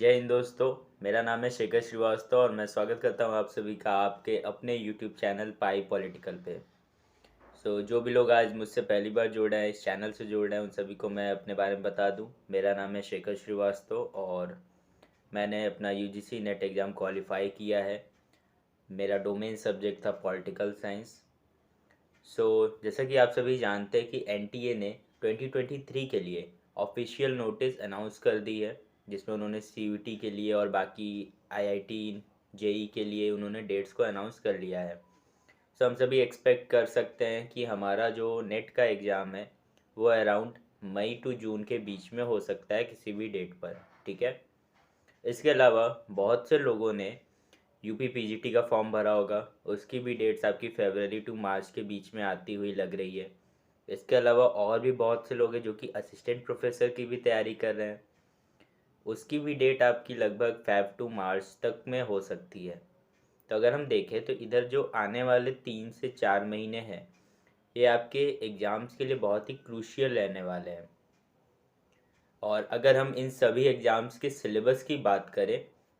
जय हिंद दोस्तों। मेरा नाम है शेखर श्रीवास्तव और मैं स्वागत करता हूं आप सभी का आपके अपने यूट्यूब चैनल पाई पॉलिटिकल पे। जो भी लोग आज मुझसे पहली बार जुड़ रहे हैं, इस चैनल से जुड़ रहे हैं, उन सभी को मैं अपने बारे में बता दूं। मेरा नाम है शेखर श्रीवास्तव और मैंने अपना यूजीसी नेट एग्ज़ाम क्वालिफाई किया है। मेरा डोमेन सब्जेक्ट था पॉलिटिकल साइंस। जैसा कि आप सभी जानते हैं कि एनटीए ने 2023 के लिए ऑफिशियल नोटिस अनाउंस कर दी है, जिसमें उन्होंने सीयूटी के लिए और बाकी आईआईटी जेई के लिए उन्होंने डेट्स को अनाउंस कर लिया है। हम सभी एक्सपेक्ट कर सकते हैं कि हमारा जो नेट का एग्ज़ाम है वो अराउंड मई टू जून के बीच में हो सकता है किसी भी डेट पर। ठीक है। इसके अलावा बहुत से लोगों ने यूपी पीजीटी का फॉर्म भरा होगा, उसकी भी डेट्स आपकी फरवरी टू मार्च के बीच में आती हुई लग रही है। इसके अलावा और भी बहुत से लोग हैं जो कि असिस्टेंट प्रोफेसर की भी तैयारी कर रहे हैं, उसकी भी डेट आपकी लगभग फेब टू मार्च तक में हो सकती है। तो अगर हम देखें तो इधर जो आने वाले 3 से 4 महीने हैं, ये आपके एग्ज़ाम्स के लिए बहुत ही क्रूशियल रहने वाले हैं। और अगर हम इन सभी एग्ज़ाम्स के सिलेबस की बात करें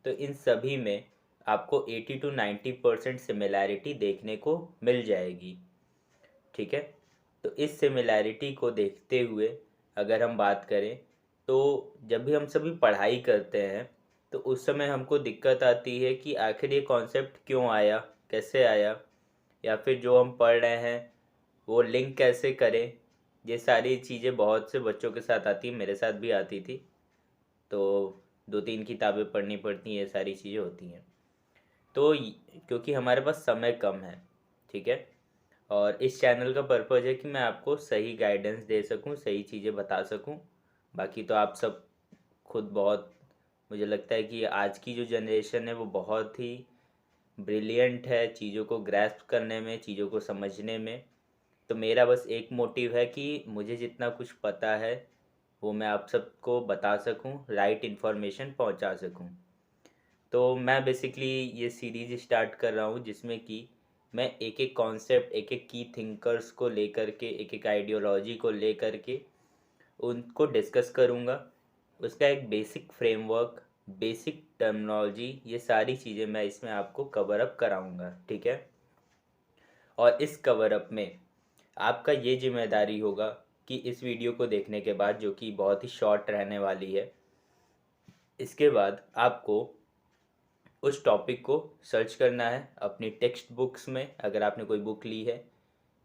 तो इन सभी में आपको 80 to 90% सिमिलैरिटी देखने को मिल जाएगी। ठीक है। तो इस सिमिलैरिटी को देखते हुए अगर हम बात करें तो जब भी हम सभी पढ़ाई करते हैं तो उस समय हमको दिक्कत आती है कि आखिर ये कॉन्सेप्ट क्यों आया, कैसे आया, या फिर जो हम पढ़ रहे हैं वो लिंक कैसे करें। ये सारी चीज़ें बहुत से बच्चों के साथ आती हैं, मेरे साथ भी आती थी। तो 2-3 किताबें पढ़नी पड़ती हैं, ये सारी चीज़ें होती हैं। क्योंकि हमारे पास समय कम है, ठीक है, और इस चैनल का पर्पज़ है कि मैं आपको सही गाइडेंस दे सकूं, सही चीज़ें बता सकूं। बाकी तो आप सब खुद बहुत, मुझे लगता है कि आज की जो जनरेशन है वो बहुत ही ब्रिलियंट है चीज़ों को ग्रैस्प करने में, चीज़ों को समझने में। तो मेरा बस एक मोटिव है कि मुझे जितना कुछ पता है वो मैं आप सबको बता सकूं, राइट इन्फॉर्मेशन पहुंचा सकूं। तो मैं बेसिकली ये सीरीज़ स्टार्ट कर रहा हूँ जिसमें कि मैं एक एक कॉन्सेप्ट, एक एक की थिंकर्स को लेकर के, एक एक आइडियोलॉजी को लेकर के उनको डिस्कस करूँगा। उसका एक बेसिक फ्रेमवर्क, बेसिक टर्मिनोलॉजी, ये सारी चीज़ें मैं इसमें आपको कवर अप कराऊँगा। ठीक है। और इस कवर अप में आपका ये जिम्मेदारी होगा कि इस वीडियो को देखने के बाद, जो कि बहुत ही शॉर्ट रहने वाली है, इसके बाद आपको उस टॉपिक को सर्च करना है अपनी टेक्स्ट बुक्स में, अगर आपने कोई बुक ली है।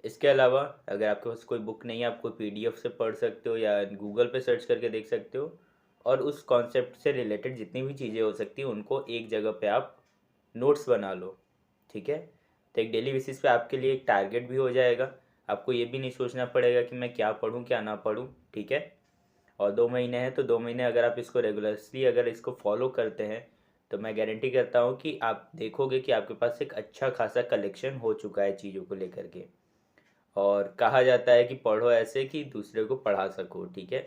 इसके अलावा अगर आपके पास कोई बुक नहीं है, आप कोई पीडीएफ से पढ़ सकते हो या गूगल पे सर्च करके देख सकते हो। और उस कॉन्सेप्ट से रिलेटेड जितनी भी चीज़ें हो सकती हैं उनको एक जगह पे आप नोट्स बना लो। ठीक है। तो एक डेली बेसिस पे आपके लिए एक टारगेट भी हो जाएगा। आपको ये भी नहीं सोचना पड़ेगा कि मैं क्या पढूं क्या ना पढूं। ठीक है। और 2 महीने हैं तो 2 महीने अगर आप इसको रेगुलरली अगर इसको फॉलो करते हैं तो मैं गारंटी करता हूँ कि आप देखोगे कि आपके पास एक अच्छा खासा कलेक्शन हो चुका है चीज़ों को लेकर के। और कहा जाता है कि पढ़ो ऐसे कि दूसरे को पढ़ा सको। ठीक है।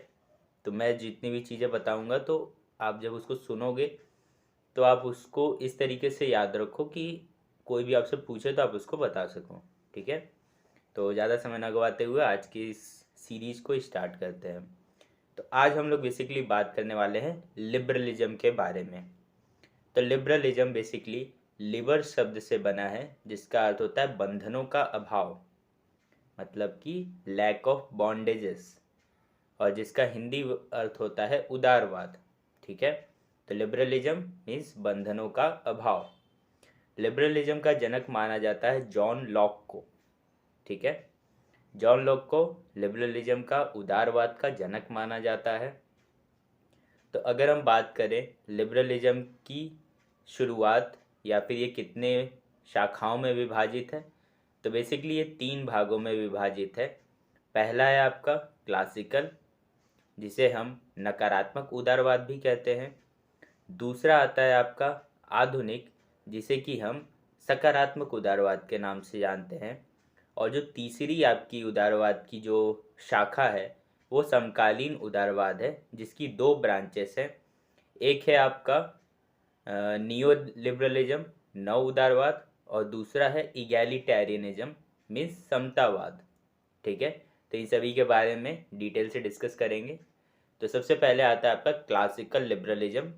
तो मैं जितनी भी चीज़ें बताऊँगा तो आप जब उसको सुनोगे तो आप उसको इस तरीके से याद रखो कि कोई भी आपसे पूछे तो आप उसको बता सको। ठीक है। तो ज़्यादा समय ना गवाते हुए आज की इस सीरीज़ को स्टार्ट करते हैं। तो आज हम लोग बेसिकली बात करने वाले हैं लिबरलिज्म के बारे में। तो लिबरलिज्म बेसिकली लिबर शब्द से बना है, जिसका अर्थ होता है बंधनों का अभाव, मतलब कि लैक ऑफ बॉन्डेजेस, और जिसका हिंदी अर्थ होता है उदारवाद। ठीक है। तो लिबरलिज्म मीन्स बंधनों का अभाव। लिबरलिज्म का जनक माना जाता है जॉन लॉक को। ठीक है। जॉन लॉक को लिबरलिज्म का उदारवाद का जनक माना जाता है। तो अगर हम बात करें लिबरलिज्म की शुरुआत या फिर ये कितने शाखाओं में विभाजित है, तो बेसिकली ये 3 भागों में विभाजित है। पहला है आपका क्लासिकल, जिसे हम नकारात्मक उदारवाद भी कहते हैं। दूसरा आता है आपका आधुनिक, जिसे कि हम सकारात्मक उदारवाद के नाम से जानते हैं। और जो तीसरी आपकी उदारवाद की जो शाखा है वो समकालीन उदारवाद है, जिसकी 2 ब्रांचेस हैं। एक है आपका नियो लिबरलिज्म, नव उदारवाद, और दूसरा है इगैलिटेरियनिज्म मीन्स समतावाद। ठीक है। तो इन सभी के बारे में डिटेल से डिस्कस करेंगे। तो सबसे पहले आता है आपका क्लासिकल लिबरलिज्म,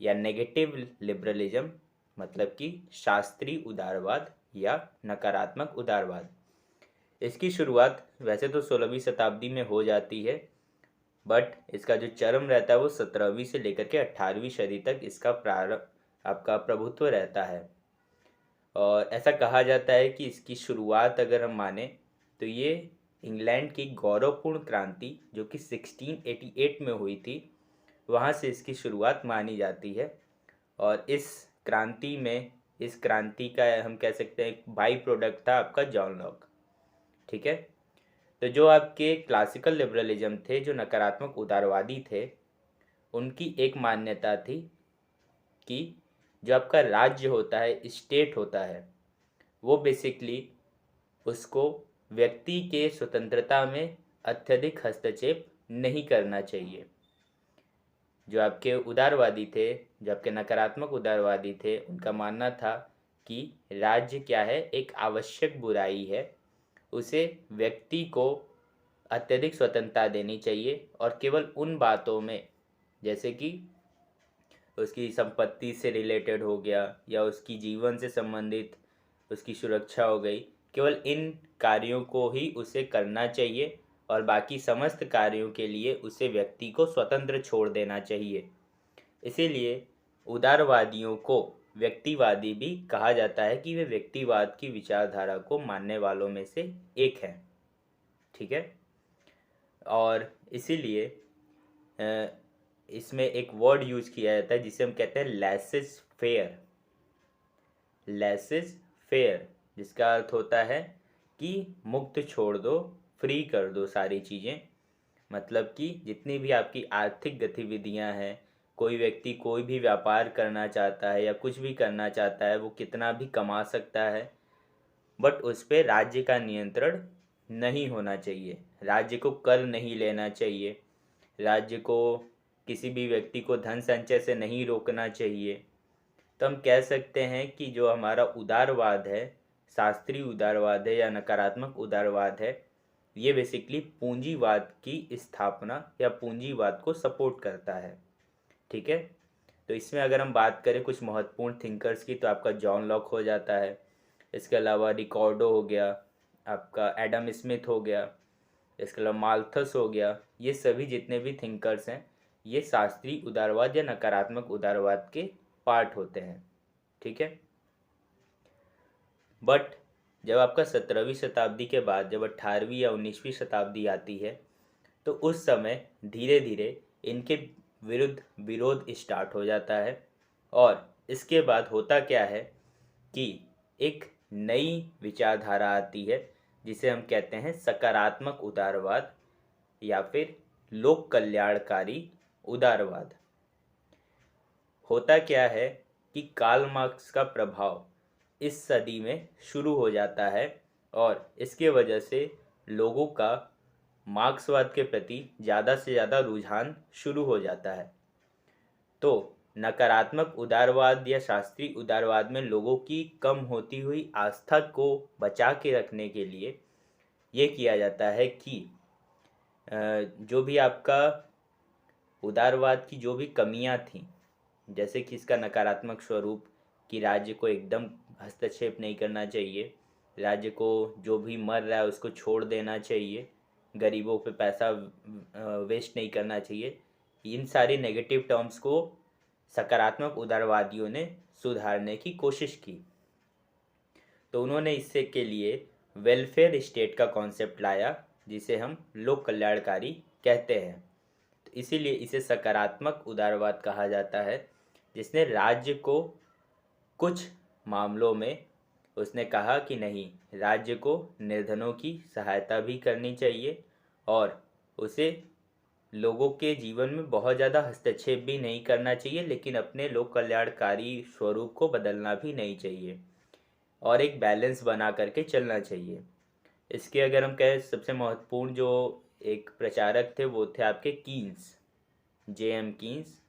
या नेगेटिव लिबरलिज्म मतलब कि शास्त्रीय उदारवाद या नकारात्मक उदारवाद। इसकी शुरुआत वैसे तो 16वीं शताब्दी में हो जाती है, बट इसका जो चरम रहता है वो 17वीं से लेकर के 18वीं सदी तक इसका प्रारंभ आपका प्रभुत्व रहता है। और ऐसा कहा जाता है कि इसकी शुरुआत अगर हम माने तो ये इंग्लैंड की गौरवपूर्ण क्रांति जो कि 1688 में हुई थी, वहाँ से इसकी शुरुआत मानी जाती है। और इस क्रांति का हम कह सकते हैं एक बाई प्रोडक्ट था आपका जॉन लॉक। ठीक है, तो जो आपके क्लासिकल लिबरलिज्म थे, जो नकारात्मक उदारवादी थे, उनकी एक मान्यता थी कि जो आपका राज्य होता है, स्टेट होता है, वो बेसिकली उसको व्यक्ति के स्वतंत्रता में अत्यधिक हस्तक्षेप नहीं करना चाहिए। जो आपके उदारवादी थे, जो आपके नकारात्मक उदारवादी थे, उनका मानना था कि राज्य क्या है, एक आवश्यक बुराई है, उसे व्यक्ति को अत्यधिक स्वतंत्रता देनी चाहिए और केवल उन बातों में, जैसे कि उसकी संपत्ति से रिलेटेड हो गया या उसकी जीवन से संबंधित उसकी सुरक्षा हो गई, केवल इन कार्यों को ही उसे करना चाहिए और बाकी समस्त कार्यों के लिए उसे व्यक्ति को स्वतंत्र छोड़ देना चाहिए। इसीलिए उदारवादियों को व्यक्तिवादी भी कहा जाता है कि वे व्यक्तिवाद की विचारधारा को मानने वालों में से एक हैं। ठीक है, और इसीलिए इसमें एक वर्ड यूज किया जाता है जिसे हम कहते हैं लेसिस फेयर। लेसिस फेयर जिसका अर्थ होता है कि मुक्त छोड़ दो, फ्री कर दो सारी चीज़ें। मतलब कि जितनी भी आपकी आर्थिक गतिविधियां हैं, कोई व्यक्ति कोई भी व्यापार करना चाहता है या कुछ भी करना चाहता है, वो कितना भी कमा सकता है, बट उस पर राज्य का नियंत्रण नहीं होना चाहिए। राज्य को कर नहीं लेना चाहिए, राज्य को किसी भी व्यक्ति को धन संचय से नहीं रोकना चाहिए। तो हम कह सकते हैं कि जो हमारा उदारवाद है, शास्त्रीय उदारवाद है या नकारात्मक उदारवाद है, ये बेसिकली पूंजीवाद की स्थापना या पूंजीवाद को सपोर्ट करता है। ठीक है, तो इसमें अगर हम बात करें कुछ महत्वपूर्ण थिंकर्स की, तो आपका जॉन लॉक हो जाता है। इसके अलावा रिकॉर्डो हो गया, आपका एडम स्मिथ हो गया, इसके अलावा माल्थस हो गया। ये सभी जितने भी थिंकर्स हैं, ये शास्त्रीय उदारवाद या नकारात्मक उदारवाद के पार्ट होते हैं। ठीक है, बट जब आपका 17वीं शताब्दी के बाद जब 18वीं या 19वीं शताब्दी आती है, तो उस समय धीरे धीरे इनके विरुद्ध विरोध स्टार्ट हो जाता है। और इसके बाद होता क्या है कि एक नई विचारधारा आती है जिसे हम कहते हैं सकारात्मक उदारवाद या फिर लोक कल्याणकारी उदारवाद। होता क्या है कि कार्ल मार्क्स का प्रभाव इस सदी में शुरू हो जाता है और इसके वजह से लोगों का मार्क्सवाद के प्रति ज़्यादा से ज़्यादा रुझान शुरू हो जाता है। तो नकारात्मक उदारवाद या शास्त्रीय उदारवाद में लोगों की कम होती हुई आस्था को बचा के रखने के लिए ये किया जाता है कि जो भी आपका उदारवाद की जो भी कमियां थीं, जैसे कि इसका नकारात्मक स्वरूप कि राज्य को एकदम हस्तक्षेप नहीं करना चाहिए, राज्य को जो भी मर रहा है उसको छोड़ देना चाहिए, गरीबों पे पैसा वेस्ट नहीं करना चाहिए, इन सारी नेगेटिव टर्म्स को सकारात्मक उदारवादियों ने सुधारने की कोशिश की। तो उन्होंने इससे के लिए वेलफेयर स्टेट का कॉन्सेप्ट लाया जिसे हम लोक कल्याणकारी कहते हैं। तो इसीलिए इसे सकारात्मक उदारवाद कहा जाता है, जिसने राज्य को कुछ मामलों में उसने कहा कि नहीं, राज्य को निर्धनों की सहायता भी करनी चाहिए और उसे लोगों के जीवन में बहुत ज़्यादा हस्तक्षेप भी नहीं करना चाहिए, लेकिन अपने लोक कल्याणकारी स्वरूप को बदलना भी नहीं चाहिए और एक बैलेंस बना करके चलना चाहिए। इसके अगर हम कहें सबसे महत्वपूर्ण जो एक प्रचारक थे वो थे आपके कीन्स, J.M. कीन्स।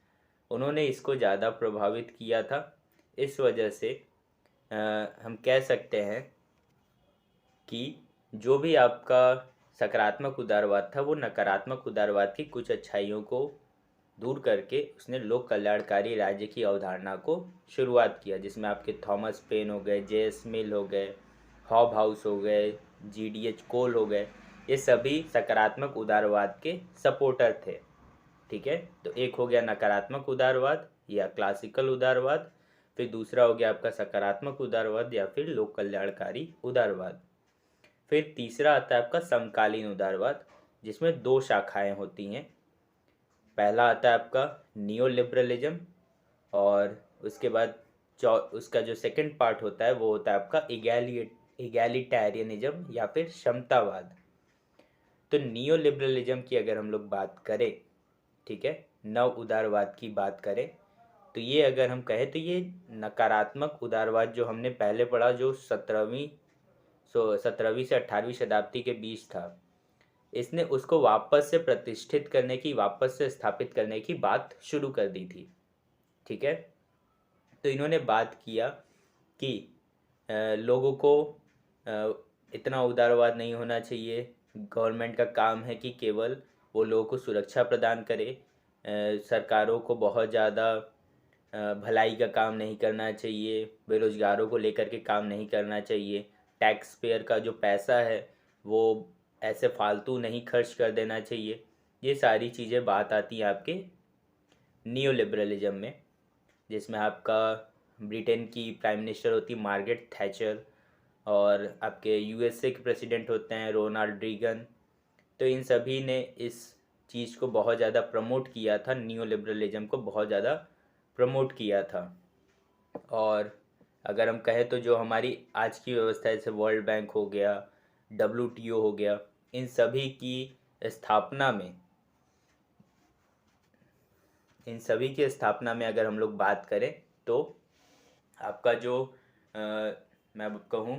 उन्होंने इसको ज़्यादा प्रभावित किया था। इस वजह से हम कह सकते हैं कि जो भी आपका सकारात्मक उदारवाद था वो नकारात्मक उदारवाद की कुछ अच्छाइयों को दूर करके उसने लोक कल्याणकारी राज्य की अवधारणा को शुरुआत किया, जिसमें आपके थॉमस पेन हो गए, जे.एस. मिल हो गए, हॉब हाउस हो गए, जी.डी.एच. कोल हो गए, ये सभी सकारात्मक उदारवाद के सपोर्टर थे। ठीक है, तो एक हो गया नकारात्मक उदारवाद या क्लासिकल उदारवाद, फिर दूसरा हो गया आपका सकारात्मक उदारवाद या फिर लोक कल्याणकारी उदारवाद। फिर तीसरा आता है आपका समकालीन उदारवाद, जिसमें दो शाखाएं होती हैं। पहला आता है आपका नियो लिबरलिज्म, और उसके बाद उसका जो सेकंड पार्ट होता है वो होता है आपका इगैलिटेरियनिज्म या फिर समतावाद। तो नियो लिबरलिज्म की अगर हम लोग बात करें, ठीक है, नव उदारवाद की बात करें, तो ये अगर हम कहें तो ये नकारात्मक उदारवाद जो हमने पहले पढ़ा, जो 17वीं से 18वीं शताब्दी के बीच था, इसने उसको वापस से प्रतिष्ठित करने की, वापस से स्थापित करने की बात शुरू कर दी थी। ठीक है, तो इन्होंने बात किया कि लोगों को इतना उदारवाद नहीं होना चाहिए। गवर्नमेंट का काम है कि केवल वो लोगों को सुरक्षा प्रदान करे। सरकारों को बहुत ज़्यादा भलाई का काम नहीं करना चाहिए, बेरोजगारों को लेकर के काम नहीं करना चाहिए, टैक्स पेयर का जो पैसा है वो ऐसे फालतू नहीं खर्च कर देना चाहिए। ये सारी चीज़ें बात आती हैं आपके नियो लिबरलिज्म में, जिसमें आपका ब्रिटेन की प्राइम मिनिस्टर होती मार्गरेट थैचर, और आपके यूएसए के प्रेसिडेंट होते हैं रोनाल्ड रीगन। तो इन सभी ने इस चीज़ को बहुत ज़्यादा प्रमोट किया था, नियो लिबरलिज्म को बहुत ज़्यादा प्रमोट किया था। और अगर हम कहें तो जो हमारी आज की व्यवस्था है, जैसे वर्ल्ड बैंक हो गया, WTO हो गया, इन सभी की स्थापना में अगर हम लोग बात करें तो आपका जो मैं कहूँ,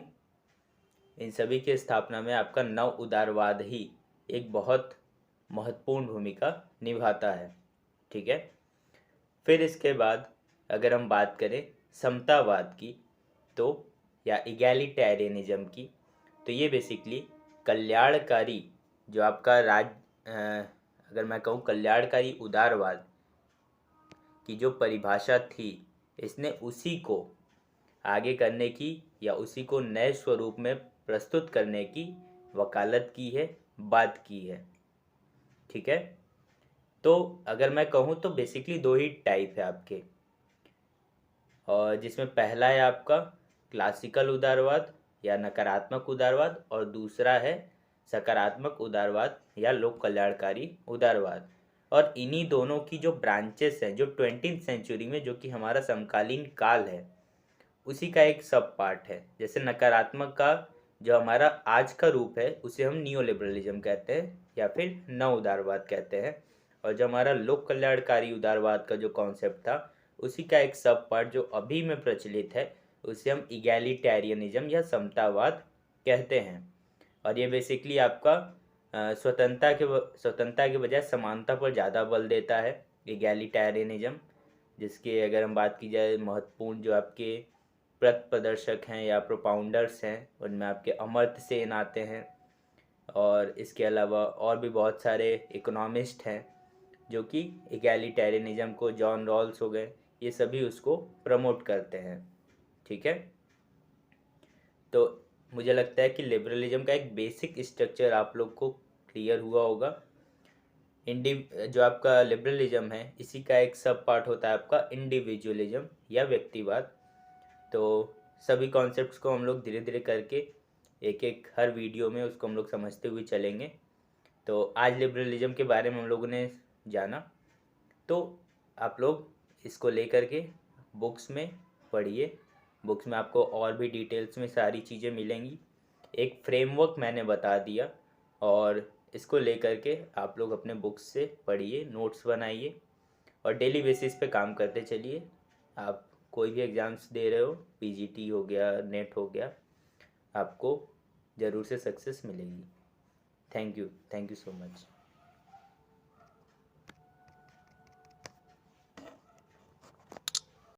इन सभी की स्थापना में आपका नव उदारवाद ही एक बहुत महत्वपूर्ण भूमिका निभाता है। ठीक है, फिर इसके बाद अगर हम बात करें समतावाद की, तो या इगैलिटेरियनिज्म की, तो ये बेसिकली कल्याणकारी जो आपका अगर मैं कहूँ कल्याणकारी उदारवाद की जो परिभाषा थी, इसने उसी को आगे करने की या उसी को नए स्वरूप में प्रस्तुत करने की वकालत की है, बात की है। ठीक है, तो अगर मैं कहूँ तो बेसिकली दो ही टाइप है आपके, और जिसमें पहला है आपका क्लासिकल उदारवाद या नकारात्मक उदारवाद, और दूसरा है सकारात्मक उदारवाद या लोक कल्याणकारी उदारवाद। और इन्हीं दोनों की जो ब्रांचेस हैं, जो 20वीं सेंचुरी में, जो कि हमारा समकालीन काल है, उसी का एक सब पार्ट है। जैसे नकारात्मक का जो हमारा आज का रूप है उसे हम नियो लिबरलिज्म कहते हैं या फिर नव उदारवाद कहते हैं, और जो हमारा लोक कल्याणकारी उदारवाद का जो कॉन्सेप्ट था, उसी का एक सब पार्ट जो अभी में प्रचलित है, उसे हम इगैलिटेरियनिज्म या समतावाद कहते हैं। और ये बेसिकली आपका स्वतंत्रता के बजाय समानता पर ज़्यादा बल देता है, इगैलिटेरियनिज्म, जिसके अगर हम बात की जाए महत्वपूर्ण जो आपके प्रदर्शक हैं या प्रोपाउंडर्स हैं, उनमें आपके अमर्त्य सेन आते हैं, और इसके अलावा और भी बहुत सारे इकोनॉमिस्ट हैं जो कि इगैलिटेरियनिज्म को, जॉन रॉल्स हो गए, ये सभी उसको प्रमोट करते हैं। ठीक है, तो मुझे लगता है कि लिबरलिज्म का एक बेसिक स्ट्रक्चर आप लोग को क्लियर हुआ होगा। जो आपका लिबरलिज्म है, इसी का एक सब पार्ट होता है आपका इंडिविजुअलिज्म या व्यक्तिवाद। तो सभी कॉन्सेप्ट्स को हम लोग धीरे धीरे करके एक एक हर वीडियो में उसको हम लोग समझते हुए चलेंगे। तो आज लिबरलिज्म के बारे में हम लोगों ने जाना, तो आप लोग इसको लेकर के बुक्स में पढ़िए। बुक्स में आपको और भी डिटेल्स में सारी चीज़ें मिलेंगी। एक फ्रेमवर्क मैंने बता दिया, और इसको लेकर के आप लोग अपने बुक्स से पढ़िए, नोट्स बनाइए, और डेली बेसिस पे काम करते चलिए। आप कोई भी एग्ज़ाम्स दे रहे हो, पीजीटी हो गया, नेट हो गया, आपको ज़रूर से सक्सेस मिलेगी। Thank you so much.